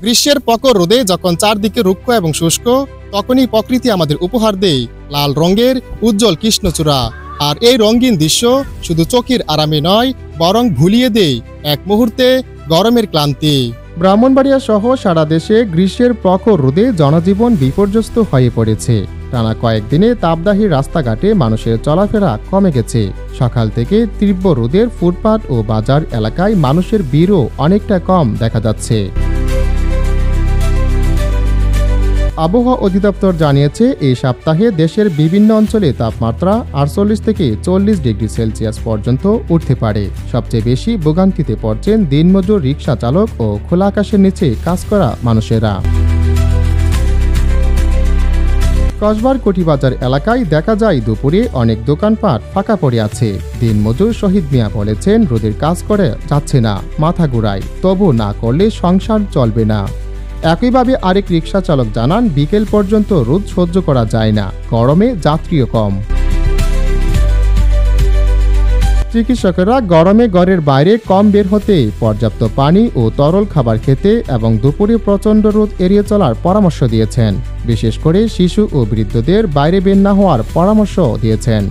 গ্রীষ্মের প্রখর রোদে যখন চারদিকে রুক্ষ এবং শুষ্ক, তখনই প্রকৃতি আমাদের উপহার দেয় লাল রঙের উজ্জ্বল কৃষ্ণচূড়া। আর এই রঙিন দৃশ্য শুধু চোখের আরামে নয়, বরং ভুলিয়ে দেয় এক মুহূর্তে গরমের ক্লান্তি। ব্রাহ্মণবাড়িয়া সহ সারা দেশে গ্রীষ্মের প্রখর রোদে জনজীবন বিপর্যস্ত হয়ে পড়েছে। টানা কয়েকদিনে তাপদাহী রাস্তাঘাটে মানুষের চলাফেরা কমে গেছে। সকাল থেকে তীব্র রোদের ফুটপাত ও বাজার এলাকায় মানুষের ভিড়ও অনেকটা কম দেখা যাচ্ছে। আবহাওয়া অধিদপ্তর জানিয়েছে, এই সপ্তাহে দেশের বিভিন্ন অঞ্চলে তাপমাত্রা 48 থেকে 40 ডিগ্রি সেলসিয়াস পর্যন্ত উঠতে পারে। সবচেয়ে বেশি ভোগান্তিতে পড়ছেন দিনমজুর, রিকশা চালক ও খোলা আকাশের নিচে কাজ করা মানুষেরা। কসবার কোটিবাজার এলাকায় দেখা যায় দুপুরে অনেক দোকানপাট ফাঁকা পড়ে আছে। দিনমজুর শহীদ মিয়া বলেছেন, রোদের কাজ করে যাচ্ছে না, মাথা ঘুরায়, তবু না করলে সংসার চলবে না। একইভাবে আরেক রিকশা চালক জানান, বিকেল পর্যন্ত রোদ সহ্য করা যায় না, গরমে যাত্রীও কম। চিকিৎসকেরা গরমে ঘরের বাইরে কম বের হতে, পর্যাপ্ত পানি ও তরল খাবার খেতে এবং দুপুরে প্রচণ্ড রোদ এড়িয়ে চলার পরামর্শ দিয়েছেন। বিশেষ করে শিশু ও বৃদ্ধদের বাইরে বের না হওয়ার পরামর্শ দিয়েছেন।